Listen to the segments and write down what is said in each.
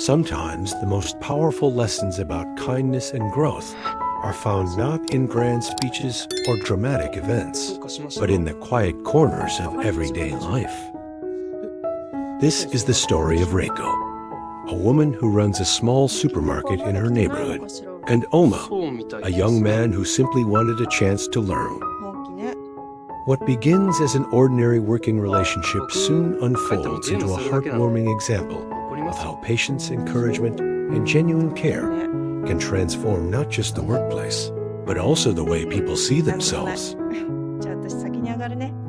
Sometimes the most powerful lessons about kindness and growth are found not in grand speeches or dramatic events, but in the quiet corners of everyday life. This is the story of Reiko, a woman who runs a small supermarket in her neighborhood, and Oma, a young man who simply wanted a chance to learn. What begins as an ordinary working relationship soon unfolds into a heartwarming example of how patience, encouragement, and genuine care can transform not just the workplace, but also the way people see themselves.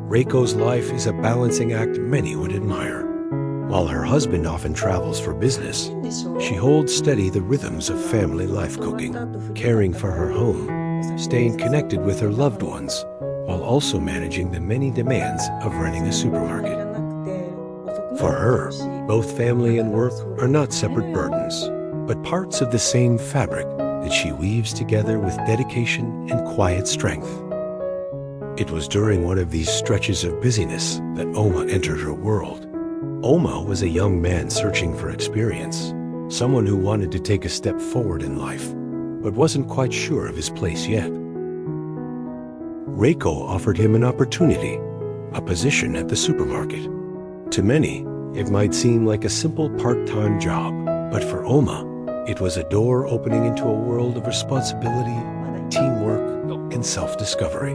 Reiko's life is a balancing act many would admire. While her husband often travels for business, she holds steady the rhythms of family life cooking, caring for her home, staying connected with her loved ones, while also managing the many demands of running a supermarket. For her, both family and work are not separate burdens, but parts of the same fabric that she weaves together with dedication and quiet strength. It was during one of these stretches of busyness that Oma entered her world. Oma was a young man searching for experience, someone who wanted to take a step forward in life, but wasn't quite sure of his place yet. Reiko offered him an opportunity, a position at the supermarket. To many, it might seem like a simple part-time job, but for Oma, it was a door opening into a world of responsibility, teamwork, and self-discovery.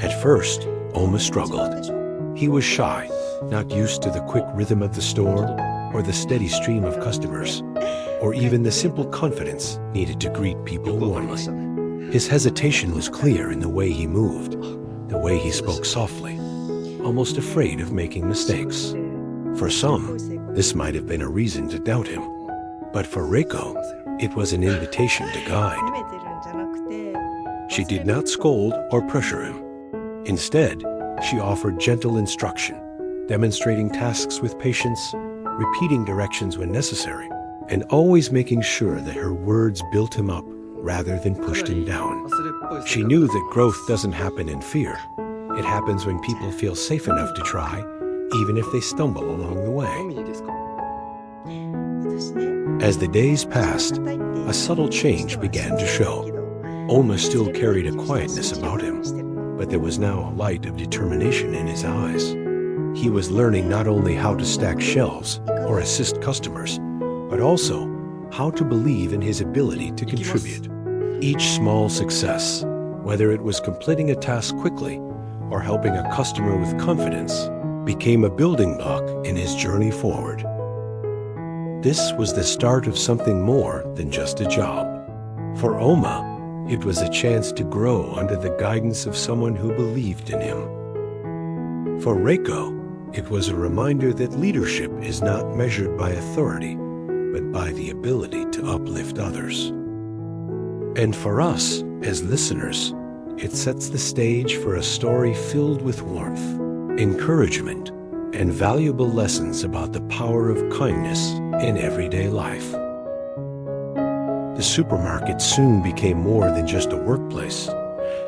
At first, Oma struggled. He was shy, not used to the quick rhythm of the store, or the steady stream of customers, or even the simple confidence needed to greet people warmly. His hesitation was clear in the way he moved, the way he spoke softly, almost afraid of making mistakes. For some, this might have been a reason to doubt him, but for Reiko, it was an invitation to guide. She did not scold or pressure him. Instead, she offered gentle instruction, demonstrating tasks with patience, repeating directions when necessary, and always making sure that her words built him up rather than pushed him down. She knew that growth doesn't happen in fear. It happens when people feel safe enough to try, even if they stumble along the way. As the days passed, a subtle change began to show. Oma still carried a quietness about him, but there was now a light of determination in his eyes. He was learning not only how to stack shelves or assist customers, but also how to believe in his ability to contribute. Each small success, whether it was completing a task quickly or helping a customer with confidence, became a building block in his journey forward. This was the start of something more than just a job. For Oma, it was a chance to grow under the guidance of someone who believed in him. For Reiko, it was a reminder that leadership is not measured by authority, but by the ability to uplift others. And for us, as listeners, it sets the stage for a story filled with warmth, encouragement, and valuable lessons about the power of kindness in everyday life. The supermarket soon became more than just a workplace.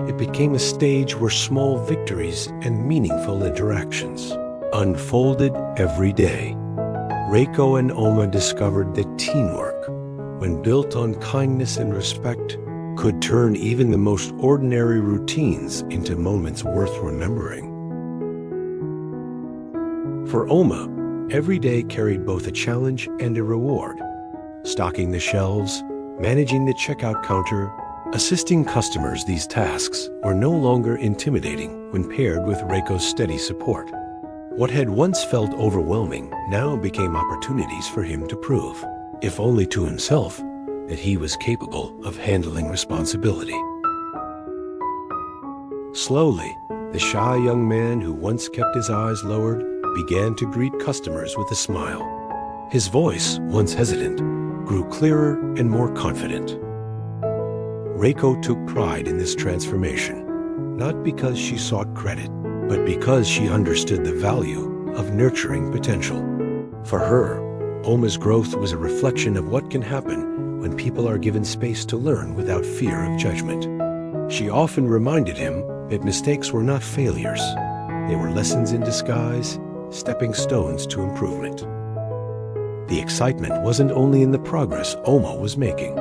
It became a stage where small victories and meaningful interactions unfolded every day. Reiko and Oma discovered that teamwork, when built on kindness and respect, could turn even the most ordinary routines into moments worth remembering. For Oma, every day carried both a challenge and a reward. Stocking the shelves, managing the checkout counter, assisting customers, these tasks were no longer intimidating when paired with Reiko's steady support. What had once felt overwhelming now became opportunities for him to prove, if only to himself, that he was capable of handling responsibility. Slowly, the shy young man who once kept his eyes lowered began to greet customers with a smile. His voice, once hesitant, grew clearer and more confident. Reiko took pride in this transformation, not because she sought credit, but because she understood the value of nurturing potential. For her, Oma's growth was a reflection of what can happen when people are given space to learn without fear of judgment. She often reminded him that mistakes were not failures. They were lessons in disguise, stepping stones to improvement. The excitement wasn't only in the progress Oma was making.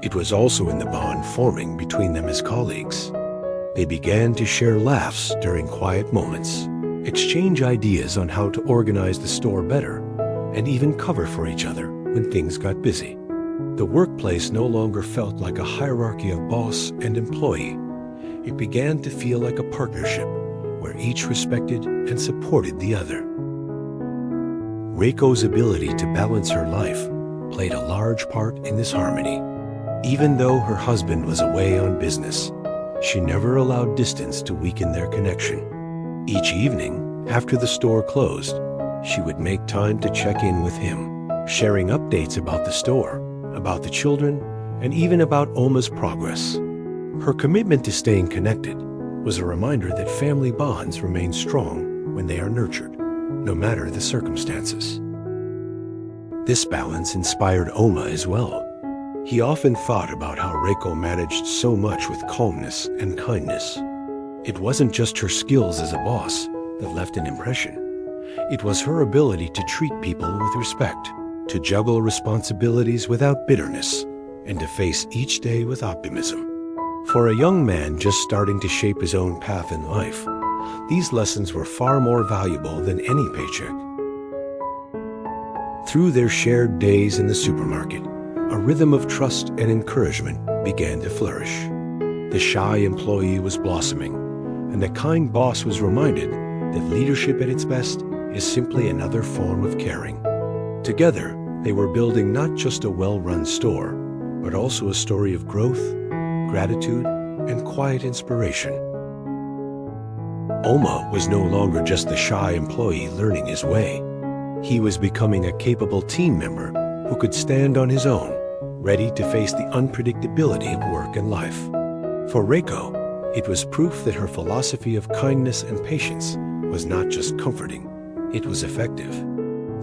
It was also in the bond forming between them as colleagues. They began to share laughs during quiet moments, exchange ideas on how to organize the store better, and even cover for each other when things got busy. The workplace no longer felt like a hierarchy of boss and employee. It began to feel like a partnership where each respected and supported the other. Reiko's ability to balance her life played a large part in this harmony. Even though her husband was away on business, she never allowed distance to weaken their connection. Each evening, after the store closed, she would make time to check in with him, sharing updates about the store, about the children, and even about Oma's progress. Her commitment to staying connected was a reminder that family bonds remain strong when they are nurtured, no matter the circumstances. This balance inspired Oma as well. He often thought about how Reiko managed so much with calmness and kindness. It wasn't just her skills as a boss that left an impression. It was her ability to treat people with respect, to juggle responsibilities without bitterness, and to face each day with optimism. For a young man just starting to shape his own path in life, these lessons were far more valuable than any paycheck. Through their shared days in the supermarket, a rhythm of trust and encouragement began to flourish. The shy employee was blossoming, and the kind boss was reminded that leadership at its best is simply another form of caring. Together, they were building not just a well-run store, but also a story of growth, gratitude, and quiet inspiration. Oma was no longer just the shy employee learning his way. He was becoming a capable team member who could stand on his own, ready to face the unpredictability of work and life. For Reiko, it was proof that her philosophy of kindness and patience was not just comforting, it was effective.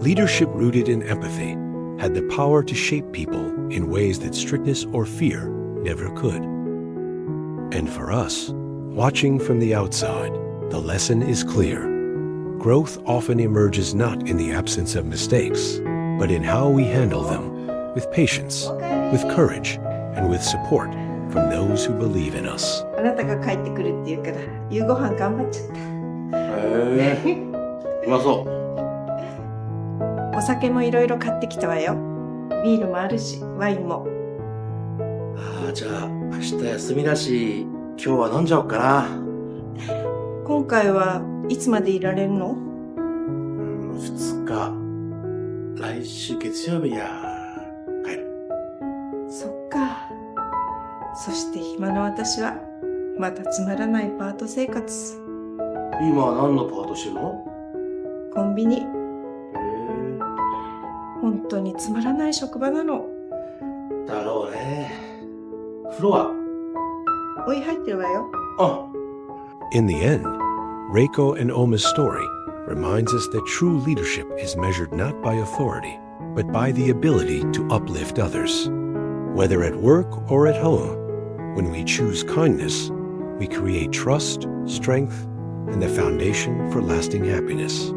Leadership rooted in empathy had the power to shape people in ways that strictness or fear never could. And for us, watching from the outside, the lesson is clear. Growth often emerges not in the absence of mistakes, but in how we handle them, with patience, with courage, and with support from those who believe in us. あなたが帰ってくるって言うから夕ご飯頑張っちゃった。うまそお酒もいろいろ買ってきたわよ。ビールもあるし、ワインも。じゃあ明日休みだし、今日は飲んじゃおうかな。今回はいつまでいられるの？2日。来週月曜日には帰る。そっか。そして暇の私はまたつまらないパート生活。今は何のパートしてるの？コンビニ。本当につまらない職場なの。だろうね。風呂は？お湯入ってるわよ。In the end, Reiko and Oma's story reminds us that true leadership is measured not by authority, but by the ability to uplift others. Whether at work or at home, when we choose kindness, we create trust, strength, and the foundation for lasting happiness.